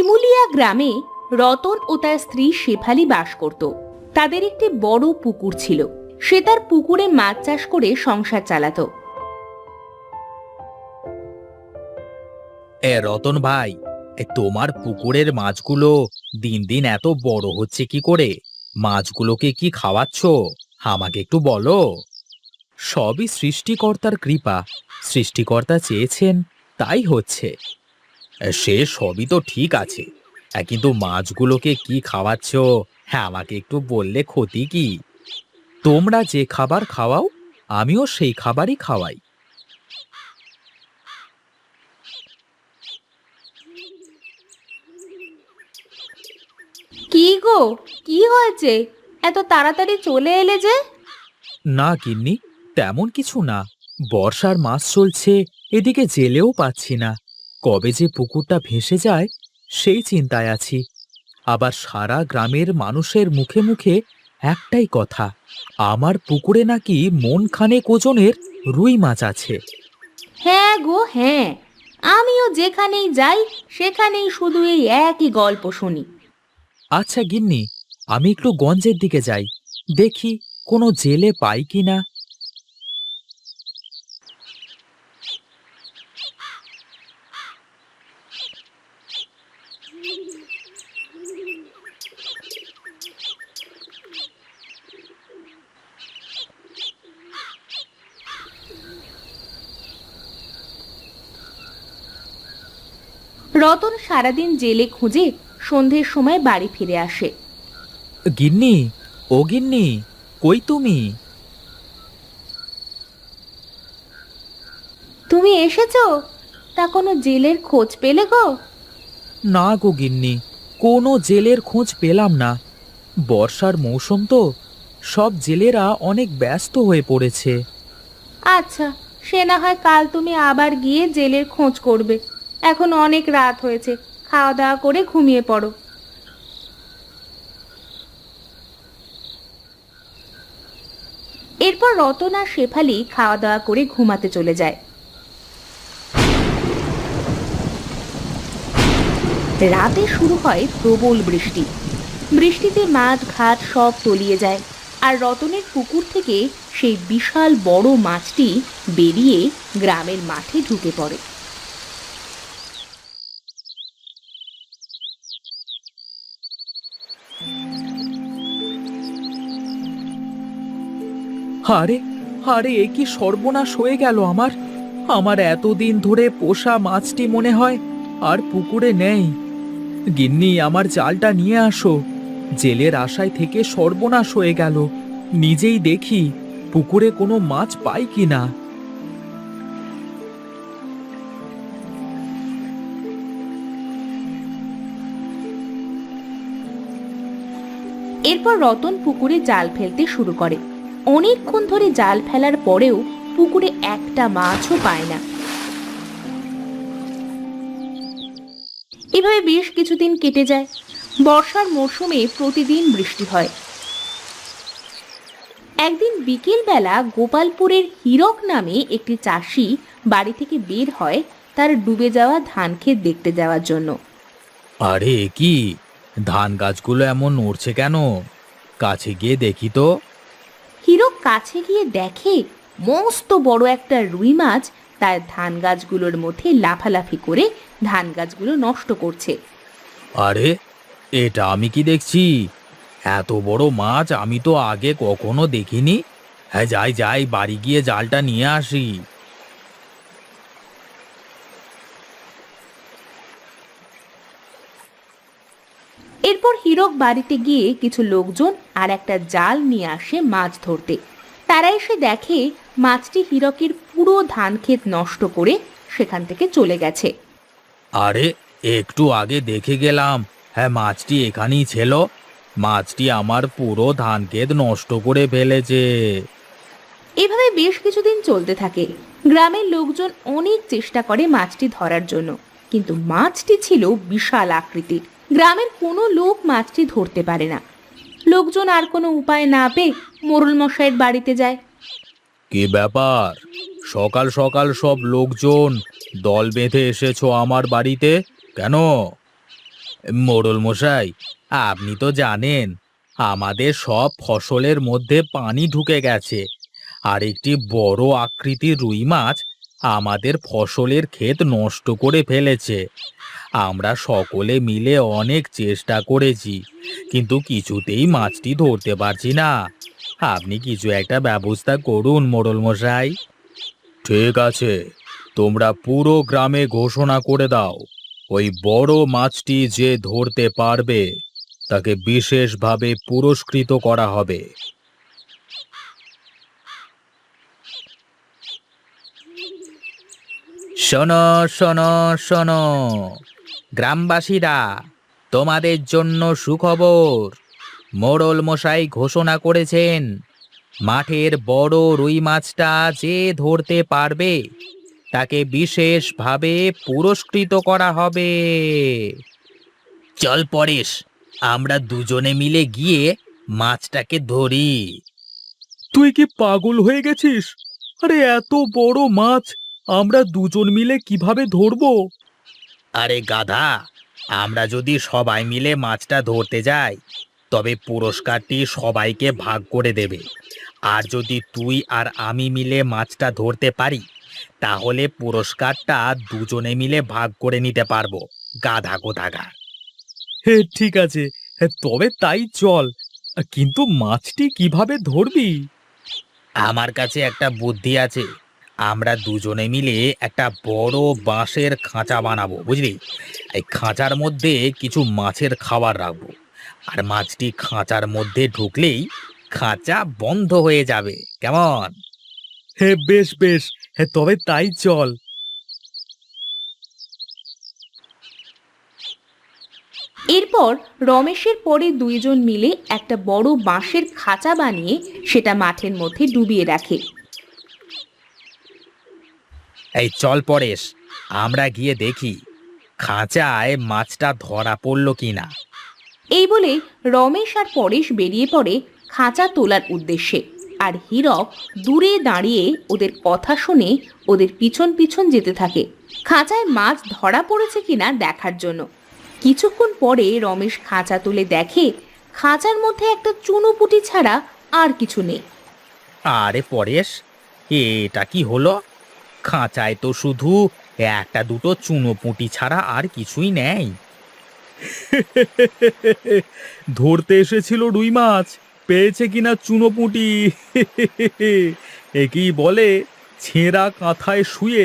শিমুলিয়া গ্রামে রতন ও তার স্ত্রী শেফালি বাস করত। তাদের একটি বড় পুকুর ছিল। সে তার পুকুরে মাছ চাষ করে সংসার চালাতো। রতন ভাই, তোমার পুকুরের মাছগুলো দিন দিন এত বড় হচ্ছে কি করে? মাছগুলোকে কি খাওয়াচ্ছ? আমাকে একটু বলো। সবই সৃষ্টিকর্তার কৃপা। সৃষ্টিকর্তা চেয়েছেন, তাই হচ্ছে। সে সবই তো ঠিক আছে, কিন্তু মাছগুলোকে কি খাওয়াচ্ছ? হ্যাঁ, আমাকে একটু বললে ক্ষতি কি? তোমরা যে খাবার খাওয়াও, আমিও সেই খাবারই খাওয়াই। কি গো, কি হয়েছে? এত তাড়াতাড়ি চলে এলে যে? না গিন্নি, তেমন কিছু না। বর্ষার মাস চলছে, এদিকে জেলেও পাচ্ছি না। কবে যে পুকুরটা ভেসে যায় সেই চিন্তায় আছি। আবার সারা গ্রামের মানুষের মুখে মুখে একটাই কথা, আমার পুকুরে নাকি মন খানেক ওজনের রুই মাছ আছে। হ্যাঁ গো হ্যাঁ, আমিও যেখানেই যাই সেখানেই শুধু এই একই গল্প শুনি। আচ্ছা গিন্নি, আমি একটু গঞ্জের দিকে যাই, দেখি কোনো জেলে পাই কিনা। রতন সারাদিন জেলে খুঁজে সন্ধ্যের সময় বাড়ি ফিরে আসে। গিন্নি, ও গিন্নি, কই তুমি? তুমি এসেছো? তা কোনো জেলের খোঁজ পেলে গো? না গো গিন্নি, কোনো জেলের খোঁজ পেলাম না। বর্ষার মৌসুম তো, সব জেলেরা অনেক ব্যস্ত হয়ে পড়েছে। আচ্ছা, সে না হয় কাল তুমি আবার গিয়ে জেলের খোঁজ করবে। এখন অনেক রাত হয়েছে, খাওয়া দাওয়া করে ঘুমিয়ে পড়ো। এরপর রতন আর শেফালি খাওয়া দাওয়া করে ঘুমাতে চলে যায়। রাতে শুরু হয় প্রবল বৃষ্টি। বৃষ্টিতে মাঠ ঘাট সব তলিয়ে যায়, আর রতনের পুকুর থেকে সেই বিশাল বড় মাছটি বেরিয়ে গ্রামের মাঠে ঢুকে পড়ে। আরে, আরে, এ কি সর্বনাশ হয়ে গেল আমার! আমার এতদিন ধরে পোষা মাছটি মনে হয় আর পুকুরে নেই। গিন্নি, আমার জালটা নিয়ে আসো। জেলের আশায় থেকে সর্বনাশ হয়ে গেল। নিজেই দেখি পুকুরে কোনো মাছ পাই কিনা। এরপর রতন পুকুরে জাল ফেলতে শুরু করে। অনেকক্ষণ ধরে জাল ফেলার পরেও পুকুরে একটা মাছও পায় না। এভাবে বেশ কিছুদিন কেটে যায়। বর্ষার মরশুমে প্রতিদিন বৃষ্টি হয়। একদিন বিকেল বেলা গোপালপুরের হীরক নামে একটি চাষি বাড়ি থেকে বের হয় তার ডুবে যাওয়া ধান ক্ষেত দেখতে যাওয়ার জন্য। আরে, এ কি! ধান গাছগুলো এমন নড়ছে কেন? কাছে গিয়ে দেখি তো। হীরক কাছে গিয়ে দেখে মস্ত বড় একটা রুই মাছ তার ধান গাছগুলোর মধ্যে লাফালাফি করে ধান গাছগুলো নষ্ট করছে। আরে, এটা আমি কি দেখছি! এত বড় মাছ আমি তো আগে কখনো দেখিনি। হ্যাঁ, যাই যাই, বাড়ি গিয়ে জালটা নিয়ে আসি। এরপর হীরক বাড়িতে গিয়ে কিছু লোকজন আর একটা জাল নিয়ে আসে মাছ ধরতে। তারা এসে দেখে মাছটি হীরকের পুরো ধান ক্ষেত নষ্ট করে সেখান থেকে চলে গেছে। আরে, একটু আগে দেখে গেলাম, হ্যাঁ, মাছটি এখানেই ছিল। মাছটি আমার পুরো ধান ক্ষেত নষ্ট করে ফেলেছে। এভাবে বেশ কিছুদিন চলতে থাকে। গ্রামের লোকজন অনেক চেষ্টা করে মাছটি ধরার জন্য, কিন্তু মাছটি ছিল বিশাল আকৃতির। গ্রামের কোনো লোক মাছটি ধরতে পারে না। লোকজন আর কোনো উপায় না পেয়ে মোড়ল মশাইয়ের বাড়িতে যায়। কি ব্যাপার? সকাল সকাল সব লোকজন দল বেঁধে এসেছো আমার বাড়িতে কেন? মোড়ল মশাই, আপনি তো জানেন আমাদের সব ফসলের মধ্যে পানি ঢুকে গেছে, আর একটি বড় আকৃতির রুই মাছ আমাদের ফসলের ক্ষেত নষ্ট করে ফেলেছে। আমরা সকলে মিলে অনেক চেষ্টা করেছি, কিন্তু কিছুতেই মাছটি ধরতে পারছি না। আপনি কিছু একটা ব্যবস্থা করুন মোড়ল মশাই। ঠিক আছে, তোমরা পুরো গ্রামে ঘোষণা করে দাও, ওই বড় মাছটি যে ধরতে পারবে তাকে বিশেষভাবে পুরস্কৃত করা হবে। শোনো, শোনো, শোনো, গ্রামবাসীরা, তোমাদের জন্য সুখবর। মোড়ল মশাই ঘোষণা করেছেন, মাঠের বড় রুই মাছটা যে ধরতে পারবে তাকে বিশেষভাবে পুরস্কৃত করা হবে। চল পরেশ, আমরা দুজনে মিলে গিয়ে মাছটাকে ধরি। তুই কি পাগল হয়ে গেছিস? আরে এত বড় মাছ আমরা দুজন মিলে কিভাবে ধরবো? আরে গাধা, আমরা যদি সবাই মিলে মাছটা ধরতে যাই তবে পুরস্কারটি সবাইকে ভাগ করে দেবে। আর যদি তুই আর আমি মিলে মাছটা ধরতে পারি তাহলে পুরস্কারটা দুজনে মিলে ভাগ করে নিতে পারবো। গাধা কোথাকার! হে, ঠিক আছে, তবে তাই চল। কিন্তু মাছটি কিভাবে ধরবি? আমার কাছে একটা বুদ্ধি আছে। আমরা দুজনে মিলে একটা বড় বাঁশের খাঁচা বানাবো, বুঝলি? এই খাঁচার মধ্যে কিছু মাছের খাবার রাখবো, আর মাছটি খাঁচার মধ্যে ঢুকলেই খাঁচা বন্ধ হয়ে যাবে। কেমন? হে, বেশ বেশ, তবে তাই চল। এরপর রমেশের পরে দুইজন মিলে একটা বড় বাঁশের খাঁচা বানিয়ে সেটা মাঠের মধ্যে ডুবিয়ে রাখে। এই চল পরেশ, আমরা গিয়ে দেখি খাঁচায় মাছটা ধরা পড়লো কিনা। এই বলে রমেশ আর পরেশ বেরিয়ে পড়ে খাঁচা তোলার উদ্দেশ্যে, আর হীরক দূরে দাঁড়িয়ে ওদের কথা শুনে ওদের পিছন পিছন যেতে থাকে খাঁচায় মাছ ধরা পড়েছে কিনা দেখার জন্য। কিছুক্ষণ পরে রমেশ খাঁচা তুলে দেখে খাঁচার মধ্যে একটা চুনোপুটি ছাড়া আর কিছু নেই। আরে পরেশ, এটা কি হলো? খাঁচায় তো শুধু একটা দুটো চুনোপুঁটি ছাড়া আর কিছুই নেই। ধরতে এসেছিল রুই মাছ, পেয়েছে কিনা চুনোপুঁটি। একেই বলে ছেঁড়া কাঁথায় শুয়ে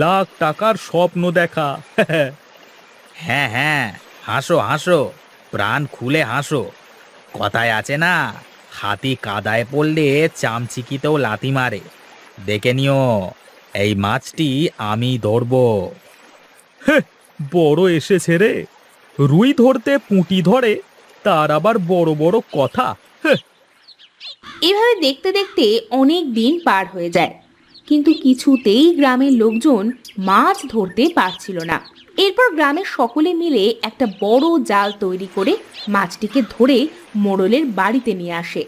লাখ টাকার স্বপ্ন দেখা। হ্যাঁ হ্যাঁ, হাসো হাসো, প্রাণ খুলে হাসো। কথায় আছে না, হাতি কাদায় পড়লে চামচিকিতেও লাথি মারে। দেখে নিও, এই মাছটি আমি ধরবো। বড় এসেছে রে, রুই ধরতে পুঁটি ধরে, তার আবার বড় বড় কথা। এভাবে দেখতে দেখতে অনেক দিন পার হয়ে যায়, কিন্তু কিছুতেই গ্রামের লোকজন মাছ ধরতে পারছিল না। এরপর গ্রামের সকলে মিলে একটা বড় জাল তৈরি করে মাছটিকে ধরে মোড়লের বাড়িতে নিয়ে আসে।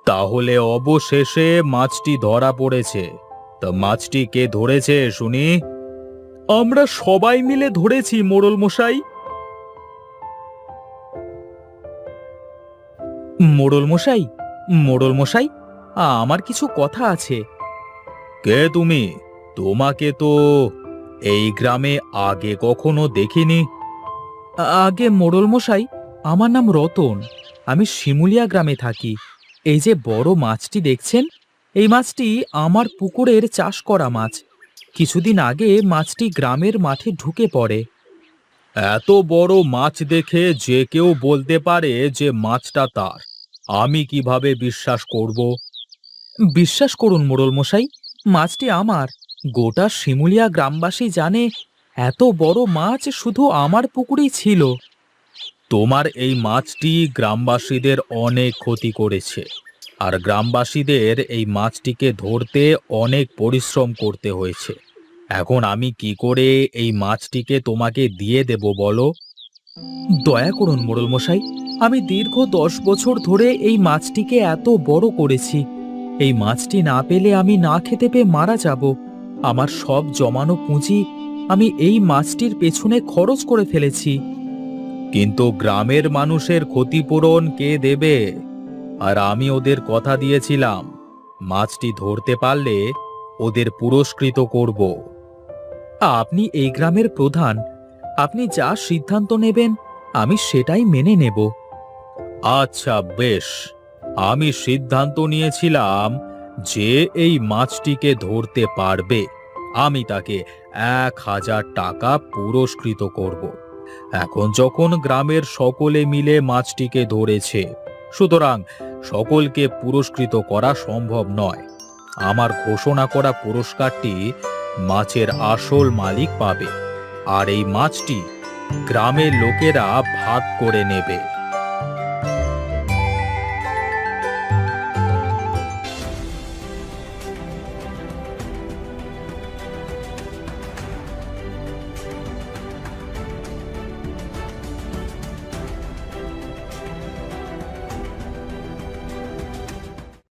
তাহলে অবশেষে মাছটি ধরা পড়েছে। তা মাছটি কে ধরেছে শুনি? আমরা সবাই মিলে ধরেছি মোড়ল মশাই। মোড়ল মশাই, মোড়ল মশাই, আমার কিছু কথা আছে। কে তুমি? তোমাকে তো এই গ্রামে আগে কখনো দেখিনি। আগে মোড়ল মশাই, আমার নাম রতন। আমি শিমুলিয়া গ্রামে থাকি। এই যে বড় মাছটি দেখছেন, এই মাছটি আমার পুকুরের চাষ করা মাছ। কিছুদিন আগে মাছটি গ্রামের মাঠে ঢুকে পড়ে। এত বড় মাছ দেখে যে কেউ বলতে পারে যে মাছটা তার। আমি কিভাবে বিশ্বাস করব? বিশ্বাস করুন মোড়ল মশাই, মাছটি আমার। গোটা শিমুলিয়া গ্রামবাসী জানে এত বড় মাছ শুধু আমার পুকুরেই ছিল। তোমার এই মাছটি গ্রামবাসীদের অনেক ক্ষতি করেছে, আর গ্রামবাসীদের এই মাছটিকে ধরতে অনেক পরিশ্রম করতে হয়েছে। এখন আমি কি করে এই মাছটিকে তোমাকে দিয়ে দেব বলো? দয়া করুন মোড়ল মশাই, আমি দীর্ঘ 10 বছর ধরে এই মাছটিকে এত বড় করেছি। এই মাছটি না পেলে আমি না খেতে পেয়ে মারা যাব। আমার সব জমানো পুঁজি আমি এই মাছটির পেছনে খরচ করে ফেলেছি। কিন্তু গ্রামের মানুষের ক্ষতিপূরণ কে দেবে? আর আমি ওদের কথা দিয়েছিলাম, মাছটি ধরতে পারলে ওদের পুরস্কৃত করব। আপনি এই গ্রামের প্রধান, আপনি যা সিদ্ধান্ত নেবেন আমি সেটাই মেনে নেব। আচ্ছা বেশ, আমি সিদ্ধান্ত নিয়েছিলাম যে এই মাছটিকে ধরতে পারবে আমি তাকে 1,000 টাকা পুরস্কৃত করব। এখন যখন গ্রামের সকলে মিলে মাছটিকে ধরেছে, সুতরাং সকলকে পুরস্কৃত করা সম্ভব নয়। আমার ঘোষণা করা পুরস্কারটি মাছের আসল মালিক পাবে, আর এই মাছটি গ্রামের লোকেরা ভাগ করে নেবে।